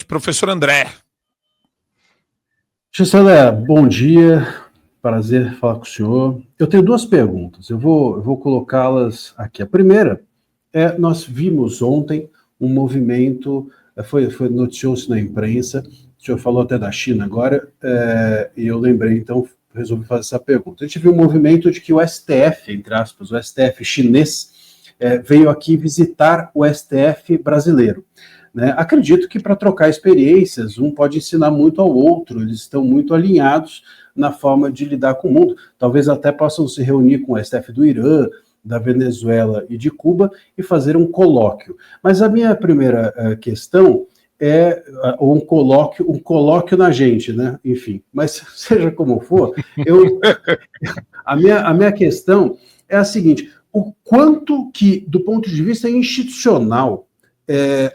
professor André. Chanceler, bom dia, prazer falar com o senhor. Eu tenho duas perguntas, eu vou colocá-las aqui. A primeira é, nós vimos ontem um movimento, noticiou-se na imprensa, o senhor falou até da China agora, e eu lembrei, então, resolvi fazer essa pergunta. A gente viu um movimento de que o STF, entre aspas, o STF chinês, veio aqui visitar o STF brasileiro. Né? Acredito que para trocar experiências, um pode ensinar muito ao outro, eles estão muito alinhados na forma de lidar com o mundo. Talvez até possam se reunir com o STF do Irã, da Venezuela e de Cuba e fazer um colóquio. Mas a minha primeira questão é um colóquio na gente, né? Enfim, mas seja como for, a minha questão é a seguinte: o quanto que, do ponto de vista institucional,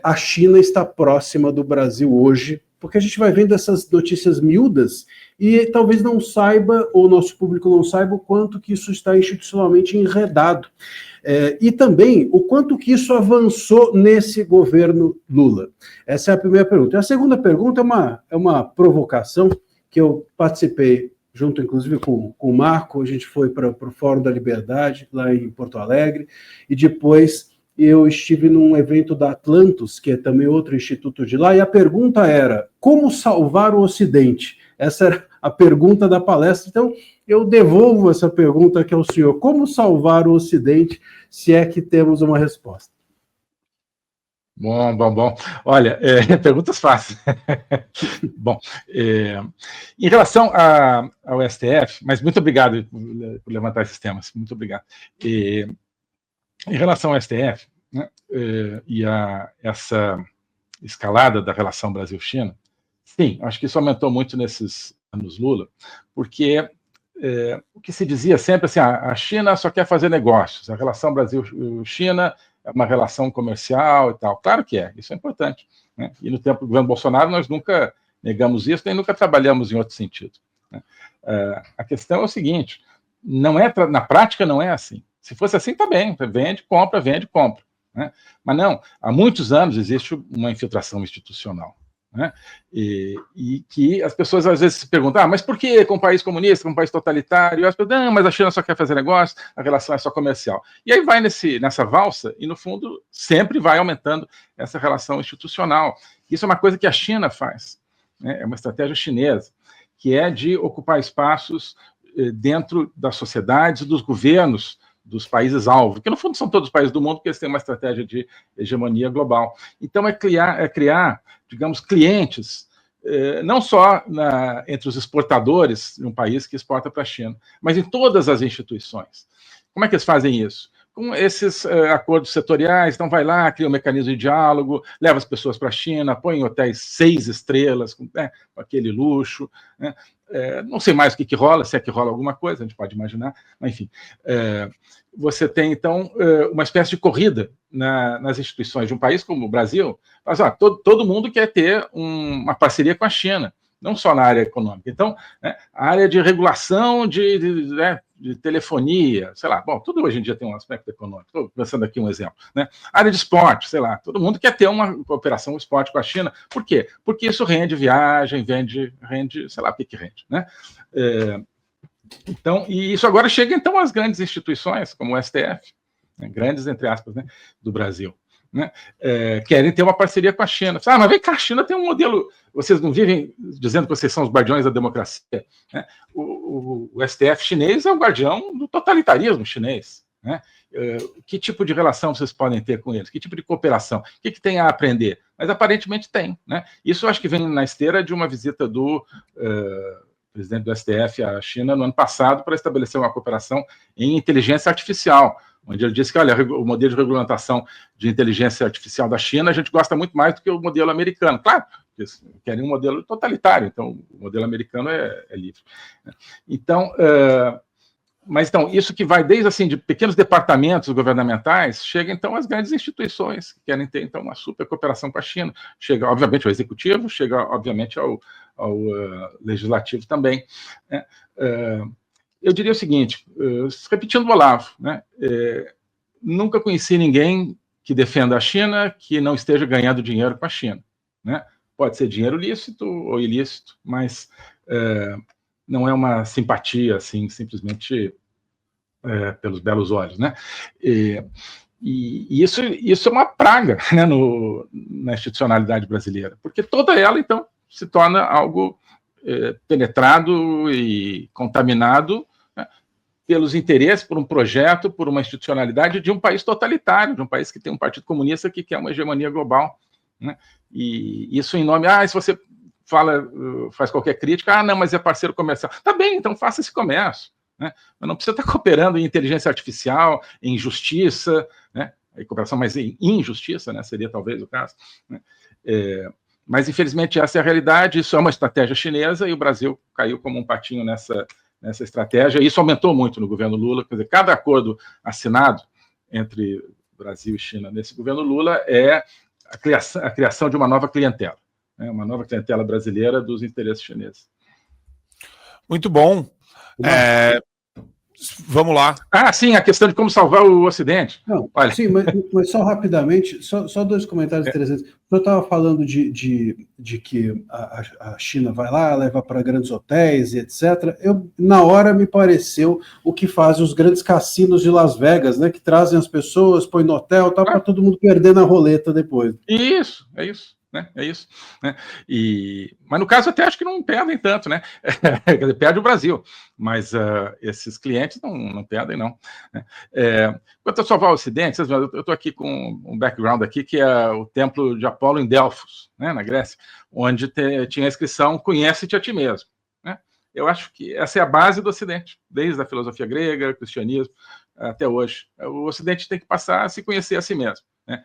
a China está próxima do Brasil hoje, porque a gente vai vendo essas notícias miúdas e talvez não saiba, ou o nosso público não saiba, o quanto que isso está institucionalmente enredado. E também o quanto que isso avançou nesse governo Lula. Essa é a primeira pergunta. E a segunda pergunta é uma provocação que eu participei junto, inclusive, com o Marco. A gente foi para o Fórum da Liberdade, lá em Porto Alegre, e depois eu estive num evento da Atlantos, que é também outro instituto de lá, e a pergunta era: como salvar o Ocidente? Essa era a pergunta da palestra. Então, eu devolvo essa pergunta aqui ao senhor: como salvar o Ocidente, se é que temos uma resposta? Bom. Olha, perguntas fáceis. Bom, em relação ao STF, mas muito obrigado por levantar esses temas, muito obrigado. Em relação ao STF, né, e a essa escalada da relação Brasil-China, sim, acho que isso aumentou muito nesses anos Lula, porque o que se dizia sempre assim, a China só quer fazer negócios, a relação Brasil-China é uma relação comercial e tal. Claro que isso é importante, né? E no tempo do governo Bolsonaro nós nunca negamos isso, nem nunca trabalhamos em outro sentido, né? A questão é o seguinte: na prática não é assim. Se fosse assim, tá bem, vende, compra, né? Mas não, há muitos anos existe uma infiltração institucional, né? E que as pessoas às vezes se perguntam: mas por que com um país comunista, com um país totalitário? E as pessoas, não, mas a China só quer fazer negócio, a relação é só comercial. E aí vai nessa valsa e, no fundo, sempre vai aumentando essa relação institucional. Isso é uma coisa que a China faz, né? É uma estratégia chinesa, que é de ocupar espaços dentro das sociedades e dos governos dos países-alvo, que no fundo são todos os países do mundo, porque eles têm uma estratégia de hegemonia global. Então, é criar, digamos, clientes, não só entre os exportadores de um país que exporta para a China, mas em todas as instituições. Como é que eles fazem isso? Com esses acordos setoriais, então vai lá, cria um mecanismo de diálogo, leva as pessoas para a China, põe em hotéis 6 estrelas, com aquele luxo, né? Não sei mais o que rola, se é que rola alguma coisa, a gente pode imaginar, mas enfim. Você tem, então, uma espécie de corrida nas instituições de um país como o Brasil, mas todo mundo quer ter uma parceria com a China, não só na área econômica. Então, né, a área de regulação de telefonia, sei lá, bom, tudo hoje em dia tem um aspecto econômico, estou pensando aqui um exemplo, né? Área de esporte, sei lá, todo mundo quer ter uma cooperação esporte com a China. Por quê? Porque isso rende viagem, rende, sei lá o que rende, né? Então, e isso agora chega, então, às grandes instituições, como o STF, né, grandes, entre aspas, né, do Brasil, né, querem ter uma parceria com a China. Mas vem cá, a China tem um modelo. Vocês não vivem dizendo que vocês são os guardiões da democracia, né? O STF chinês é o guardião do totalitarismo chinês, né? Que tipo de relação vocês podem ter com eles? Que tipo de cooperação? O que tem a aprender? Mas aparentemente tem, né? Isso eu acho que vem na esteira de uma visita do presidente do STF à China no ano passado para estabelecer uma cooperação em inteligência artificial, onde ele disse que, olha, o modelo de regulamentação de inteligência artificial da China a gente gosta muito mais do que o modelo americano. Claro, eles querem um modelo totalitário, então o modelo americano é livre. Então, mas então, isso que vai desde assim, de pequenos departamentos governamentais, chega então às grandes instituições que querem ter então uma super cooperação com a China. Chega, obviamente, ao executivo, chega, obviamente, ao legislativo também, né? Eu diria o seguinte, repetindo o Olavo, né? Nunca conheci ninguém que defenda a China que não esteja ganhando dinheiro com a China, né? pode ser dinheiro lícito ou ilícito, mas não é uma simpatia, assim, simplesmente pelos belos olhos, né? E isso é uma praga, né, na institucionalidade brasileira, porque toda ela, então, se torna algo penetrado e contaminado, né, pelos interesses, por um projeto, por uma institucionalidade de um país totalitário, de um país que tem um partido comunista que quer uma hegemonia global, né? E isso em nome, se você faz qualquer crítica, não, mas é parceiro comercial. Tá bem, então faça esse comércio, né? Mas não precisa estar cooperando em inteligência artificial, em justiça, né? Em cooperação, mas em injustiça, né? Seria talvez o caso, né? Mas, infelizmente, essa é a realidade, isso é uma estratégia chinesa, e o Brasil caiu como um patinho nessa estratégia, e isso aumentou muito no governo Lula. Quer dizer, cada acordo assinado entre Brasil e China nesse governo Lula é a criação de uma nova clientela, né? Uma nova clientela brasileira dos interesses chineses. Muito bom. Vamos lá. Sim, a questão de como salvar o Ocidente. Não, olha. Sim, mas só rapidamente, só 2 comentários interessantes. Eu estava falando de que a China vai lá, leva para grandes hotéis e etc. Na hora me pareceu o que fazem os grandes cassinos de Las Vegas, né? Que trazem as pessoas, põem no hotel, para todo mundo perder na roleta depois. Isso, é isso. Né? É isso, né? Mas no caso até acho que não perdem tanto, né? Perde o Brasil, mas esses clientes não perdem, não, né? Quanto a salvar o Ocidente, eu estou aqui com um background aqui, que é o templo de Apolo em Delfos, né, na Grécia, onde tinha a inscrição "Conhece-te a ti mesmo", né? Eu acho que essa é a base do Ocidente, desde a filosofia grega, o cristianismo, até hoje. O Ocidente tem que passar a se conhecer a si mesmo, né?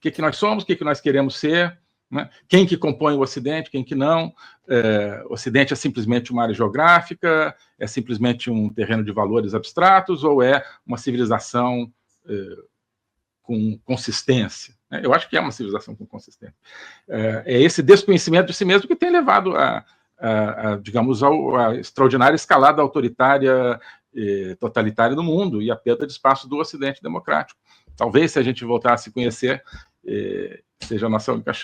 O que nós somos, o que nós queremos ser, né? Quem que compõe o Ocidente, quem que não. O Ocidente é simplesmente uma área geográfica, é simplesmente um terreno de valores abstratos, ou é uma civilização com consistência, né? Eu acho que é uma civilização com consistência. É esse desconhecimento de si mesmo que tem levado digamos, a extraordinária escalada autoritária totalitária do mundo e a perda de espaço do Ocidente democrático. Talvez, se a gente voltar a se conhecer, seja a nossa única chance.